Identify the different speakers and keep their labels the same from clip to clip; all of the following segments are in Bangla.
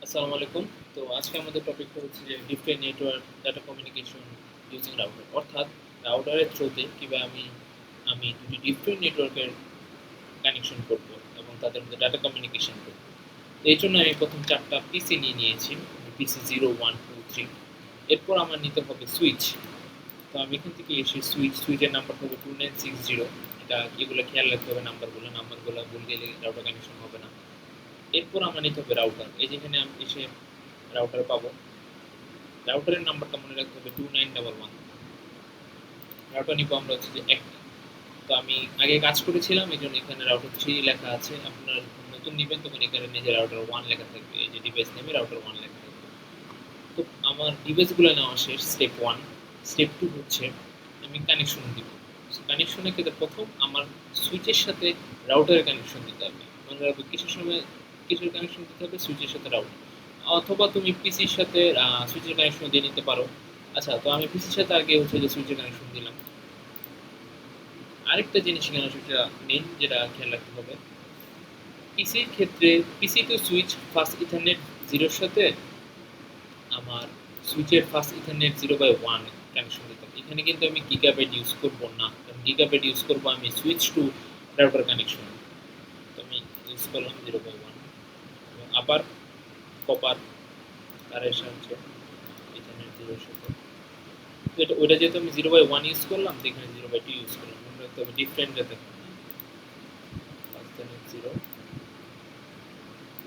Speaker 1: আসসালামু আলাইকুম। তো আজকে আমাদের টপিকটা হচ্ছে যে different network data communication using router. অর্থাৎ রাউটারের থ্রুতে কিভাবে আমি দুটি ডিফারেন্ট নেটওয়ার্কের কানেকশন করব এবং তাদের মধ্যে ডাটা কমিউনিকেশন করব। তো এর জন্য আমি প্রথম ৪ টা পিসি নিয়েছি। পিসি 0, 1, 2, 3। এরপর আমার নিতে হবে সুইচ। তো আমি এখান থেকে এসে সুইচের নাম্বার হবে 2960। এগুলো খেয়াল রাখতে হবে নাম্বারগুলো ভুল গেলে রাউটার কানেকশন হবে না। এরপর আমার নিতে হবে রাউটার। এই যেখানে আমি এসে রাউটার পাবো। রাউটারের নাম্বারটা মনে রাখতে হবে 2911। রাউটার নিব আমরা হচ্ছে যে একটা। তো আমি আগে কাজ করেছিলাম এই জন্য এখানে রাউটার 3 লেখা আছে। আপনার নতুন নিবেন তখন এখানে নিজে রাউটার 1 লেখা থাকবে। এই যে ডিভাইস নেমে রাউটার 1 লেখা থাকবে। তো আমার ডিভাইসগুলো নেওয়া শেষ স্টেপ 1। স্টেপ 2 হচ্ছে আমি কানেকশন দিব। কানেকশনের ক্ষেত্রে প্রথম আমার সুইচের সাথে রাউটারের কানেকশন দিতে হবে। মনে রাখবে কিছুর কানেকশন দিতে হবে সুইচের সাথে রাউটার। অথবা তুমি পিসির সাথে সুইচের কানেকশন দিয়ে নিতে পারো। আচ্ছা, তো আমি পিসির সাথে আগে হচ্ছে যে সুইচের কানেকশন দিলাম। আরেকটা জিনিস এখানে সেটা মেইন যেটা খেয়াল রাখতে হবে। পিসির ক্ষেত্রে পিসি টু সুইচ ফাস্ট ইথারনেট 0 এর সাথে আমার সুইচের ফাস্ট ইথারনেট 0/1 কানেকশন দিতে হবে। এখানে কিন্তু আমি গিগাবাইট ইউজ করব না, কারণ গিগাবাইট ইউজ করব আমি সুইচ টু রাউটার কানেকশন। তো আমি ইউজ করলাম 0/1 এবং আবার কপার তারের সাহায্যে ইথারনেট 0 এর সাথে। তো ওইটা যেহেতু আমি 0/1 ইউজ করলাম, তো এখানে 0/2 ইউজ করলাম। মনে রাখতে হবে ডিফারেন্ট যাতে ফাস্ট ইথারনেট 0,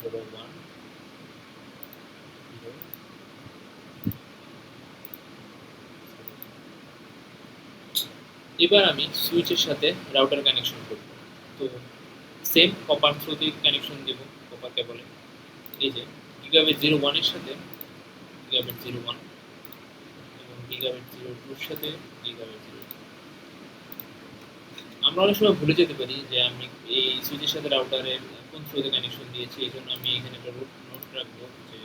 Speaker 1: 0/1, 0। এবার আমি সুইচের সাথে রাউটার কানেকশন করব। তো সেম কপার থ্রু দিয়ে কানেকশন দেব কপার কেবলে। এই যে গিগাবিট 01 এর সাথে গিগাবিট 01 এবং গিগাবিট 02 এর সাথে গিগাবিট 02। আমরা অনেক সময় ভুলে যেতে পারি যে আমি এই সুইচের সাথে রাউটারের কোন থ্রুতে কানেকশন দিয়েছি। এই জন্য আমি এখানে একটা নোট রাখবো যে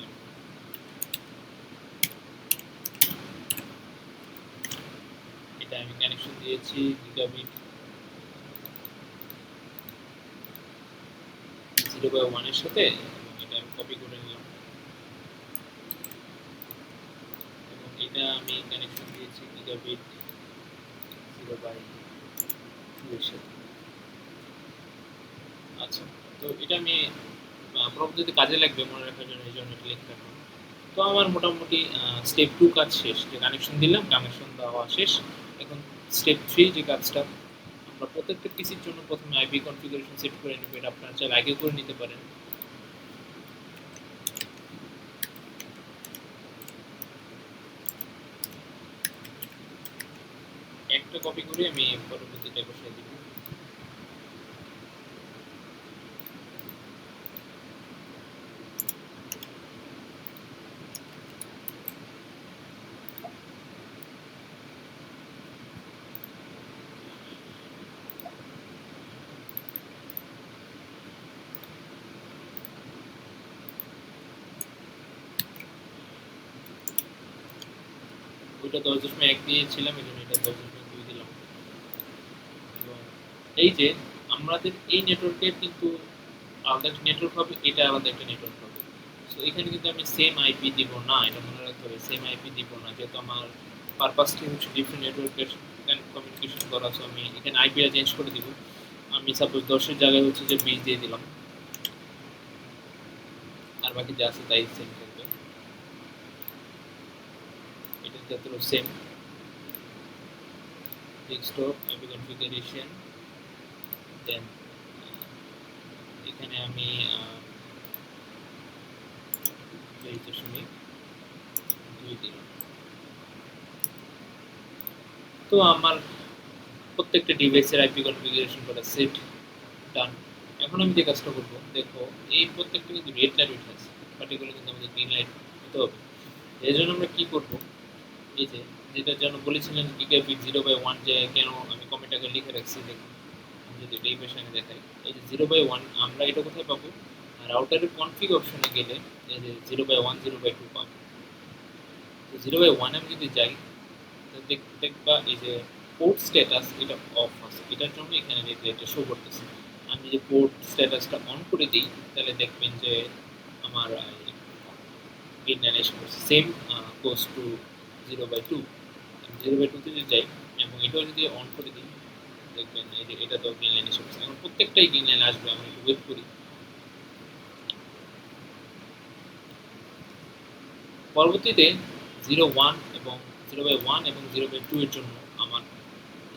Speaker 1: এটা আমি কানেকশন দিয়েছি গিগাবিট 0/1 এর সাথে এবং এটা আমি কপি করে নিলাম এবং এটা আমি কানেকশন দিয়েছি গিগাবিট 0/2 এর সাথে। আচ্ছা, তো এটা আমি পরবর্তীতে কাজে লাগবে মনে রাখার জন্য এই জন্য এটা লিখে রাখলাম। তো আমার মোটামুটি স্টেপ 2 কাজ শেষ, যে কানেকশন দিলাম, কানেকশন দেওয়া শেষ। এখন স্টেপ 3 যে কাজটা, আমরা প্রত্যেকটা পিসির জন্য প্রথমে আইপি কনফিগারেশন সেট করে নেব। এটা আপনারা চাইলে আগে করে নিতে পারেন। একটা কপি করে আমি পরবর্তীতে বসাই দিব। ওইটা 10.1 দিয়েছিলাম, এই জন্য এটা 10.2 দিলাম। এবং এই যে আমাদের এই নেটওয়ার্কের কিন্তু আলাদা একটা নেটওয়ার্ক হবে, এটা আলাদা একটা নেটওয়ার্ক হবে। সো এখানে কিন্তু আমি সেম আইপি দিব না, এটা মনে রাখতে হবে। সেম আইপি দিব না, যেহেতু আমার পারপাসটি হচ্ছে ডিফারেন্ট নেটওয়ার্কের কমিউনিকেশন করা। সো আমি এখানে আইপিটা চেঞ্জ করে দিব। আমি সাপোজ 10-এর জায়গায় হচ্ছে যে 20 দিয়ে দিলাম, আর বাকি যা আছে তাই সেম থাকবে। এটা ক্ষেত্রে সেম ডেস্কটপ আইপি কনফিগারেশন। দেন এখানে আমি 2.2 দিলাম। তো আমার প্রত্যেকটা ডিভাইসের আইপি কনফিগারেশন করা সেট ডান। এখন আমি যে কাজটা করবো, দেখো এই প্রত্যেকটা কিন্তু রেড লাইট উঠে আছে, পার্টিকুলার কিন্তু আমাদের গ্রিন লাইট হতে হবে। এই জন্য আমরা কি করব, এই যে যেটার জন্য বলেছিলেন গিগাবিট 0/1, যে কেন আমি কমেন্টটাকে লিখে রাখছি দেখুন। আমি যদি এই পেশনে দেখাই, এই যে 0/1 আমরা এটা কোথায় পাবো, রাউটারের কনফিগ অপশনে গেলে এই যে 0/1, 0/2 পাবো। তো 0/1 আমি যদি যাই, দেখবা এই যে পোর্ট স্ট্যাটাস এটা অফ আছে, এটার জন্য এখানে এটা শো করতেছে। আমি যে পোর্ট স্ট্যাটাসটা অন করে দিই, তাহলে দেখবেন যে আমার গেইন লাইন এসে করছে সেম কোস টু 0/2 0/2 তে যদি যাই এবং এটাও যদি অন করে দিই দেখবেন এই যে এটা তো গেইন লাইন এসে করছে এখন প্রত্যেকটাই গেইন লাইন আসবে আমরা একটু ওয়েট করি পরবর্তীতে 0/1 এবং 0/1 এবং 0/2 এর জন্য আমার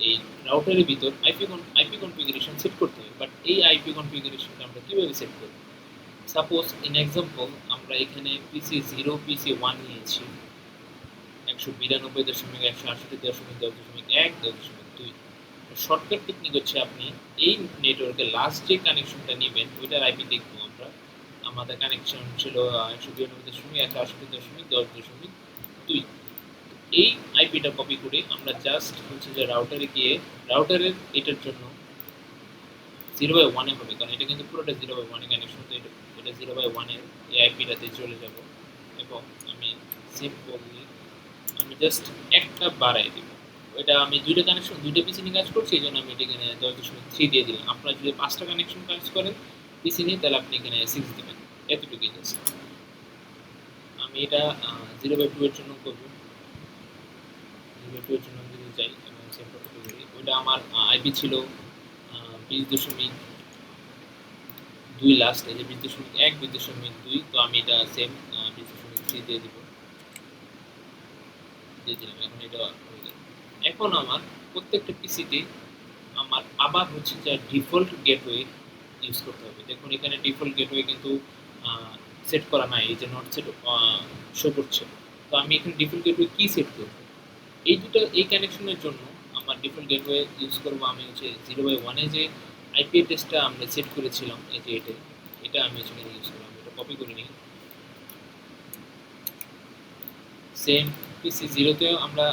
Speaker 1: এই রাউটারের ভিতর আইপি কনফিগারেশন সেট করতে হবে বাট এই আইপি কনফিগারেশনটা আমরা কিভাবে সেট করব সাপোজ ইন এক্সাম্পল আমরা এখানে পিসি 0 পিসি 1 নিয়েছি 192.168.10.10.1.2 শর্টকাট টেকনিক হচ্ছে আপনি এই নেটওয়ার্কের লাস্ট যে কানেকশনটা নেবেন ওইটার আইপি দেখবো আমরা আমাদের কানেকশন ছিল 192.168.10.10.2 এই আইপিটা কপি করে আমরা জাস্ট হচ্ছে যে রাউটারে গিয়ে রাউটারের এটার জন্য 0/1 এ হবে কারণ এটা কিন্তু পুরোটা 0/1 এ কানেকশন তো এটা 0/1 এর এই আইপিটাতে চলে যাব এবং আমি সিম্পলি আমি জাস্ট একটা বাড়াই দিব এটা আমি দুইটা কানেকশন দুইটা পিসি নিয়ে কাজ করছি এই জন্য আমি এখানে 10.3 দিয়ে দিলাম আপনারা যদি পাঁচটা কানেকশন কাজ করেন পিসি নিয়ে তাহলে আপনি এখানে 6 দিবেন এতটুকুই জাস্ট আমি এটা 0/2 এর জন্য করব 0/2 এর জন্য আমি যদি যাই এবং সেভ করতে করি ওটা আমার আইপি ছিল 20.2 লাস্ট এই যে 20.1 20.2 তো আমি এটা সেম 20.3 দিয়ে দিব দিয়ে দিলাম এখন এটা হয়ে গেল এখন আমার প্রত্যেকটা পিসিতে আমার আবার হচ্ছে যে ডিফল্ট গেটওয়ে ইউজ করতে হবে দেখুন এখানে ডিফল্ট গেটওয়ে কিন্তু সেট করা নাই এই যে নট সেট শো করছে তো আমি এখানে ডিফল্ট গেটওয়ে কি সেট করব এই দুটো এই কানেকশনের জন্য আমার ডিফল্ট গেটওয়ে ইউজ করব আমি হচ্ছে 0/1 এ যে আইপি অ্যাড্রেসটা আমরা সেট করেছিলাম এই যে এটা আমি এখানে ইউজ করলাম এটা কপি করে নিই সেম পিসি 0 তেও আমরা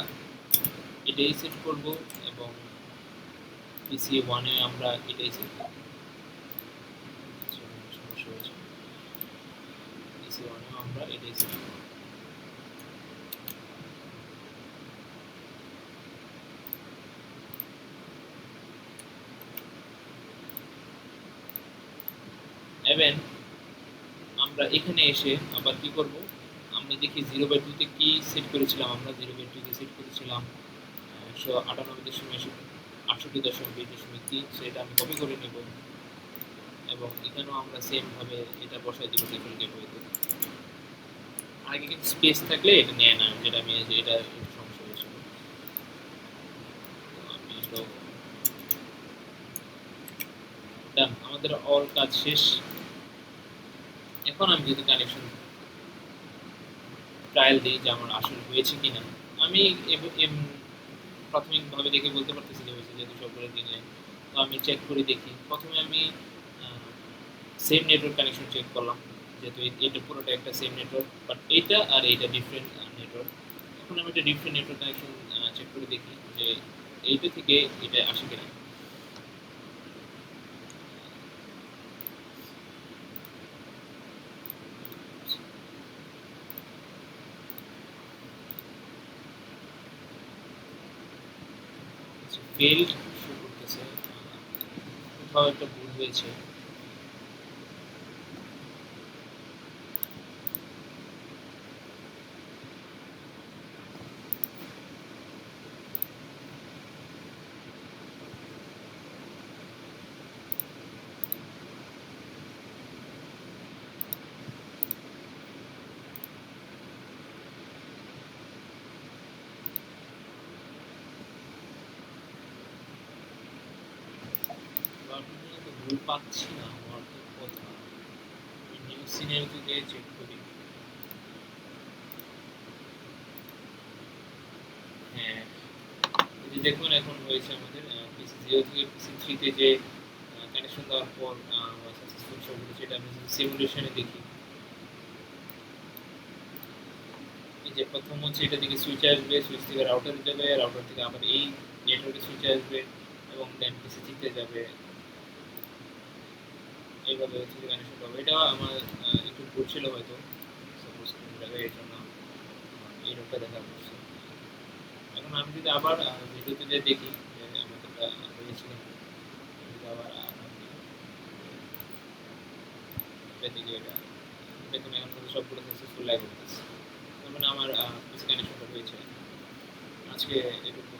Speaker 1: এটাই সেট করব এবং পিসি 1 এ আমরা এটাই সেট করব সমস্যা হয়েছে পিসি 1 এ আমরা এটাই সেট করব এবং আমরা এখানে এসে আবার কি করব আমরা দেখি 0/2 তে কি সেট করেছিলাম আমরা 0/2 তে সেট করেছিলাম 198.68.20.3 সেটা আমি কপি করে নেব এবং এখানেও আমরা সেম ভাবে এটা বসাই দিব ডিফল্ট গেটওয়েতে আগে কিন্তু স্পেস থাকলে এটা নেয় না যেটা আমি এটা একটু সমস্যা হয়েছিল আমি এটা ডান আমাদের অল কাজ শেষ এখন আমি যদি কানেকশন ট্রায়াল দিই যে আমার আসলে হয়েছে কিনা আমি প্রাথমিকভাবে দেখে বলতে পারতেছি যে হয়েছে যেহেতু সবগুলো দিনে তো আমি চেক করে দেখি প্রথমে আমি সেম নেটওয়ার্ক কানেকশন চেক করলাম যেহেতু এটা পুরোটা একটা সেম নেটওয়ার্ক বাট এটা আর এইটা ডিফারেন্ট নেটওয়ার্ক এখন আমি একটা ডিফারেন্ট নেটওয়ার্ক কানেকশন চেক করে দেখি যে এইটা থেকে এটা আসে কিনা ফেল্ড শো করতেছে কোথাও একটা ভুল হয়েছে ভুল পাচ্ছি না আমার তো কথা নিউ সিনারিও দিয়ে চেক করি হ্যাঁ এই যে দেখুন এখন হয়েছে আমাদের পিসি 0 থেকে পিসি 3 তে যে কানেকশন দেওয়ার পর সাকসেসফুল শো করেছে এটা আমি সিমুলেশনে দেখি এই যে প্রথম হচ্ছে এটা থেকে সুইচ আসবে সুইচ থেকে রাউটারে যাবে রাউটার থেকে আবার এই নেটওয়ার্কে সুইচ আসবে এবং দেন পিসি 3 তে যাবে এইভাবে হচ্ছে কানেকশন হবে এটা আমার একটু ভুল ছিল হয়তো সাপোজ কোন জায়গায় এর জন্য এই রোগটা দেখা যাচ্ছে এখন আমি যদি আবার ভিডিওতে যে দেখি যে আমাদেরটা হয়েছিল যদি আবার এটা দিকে এটা দেখুন এখন কিন্তু সবগুলো সাকসেসফুল লাইভ হতেছে। তার মানে আমার পিসি কানেকশনটা হয়েছে। আজকে এটুকু।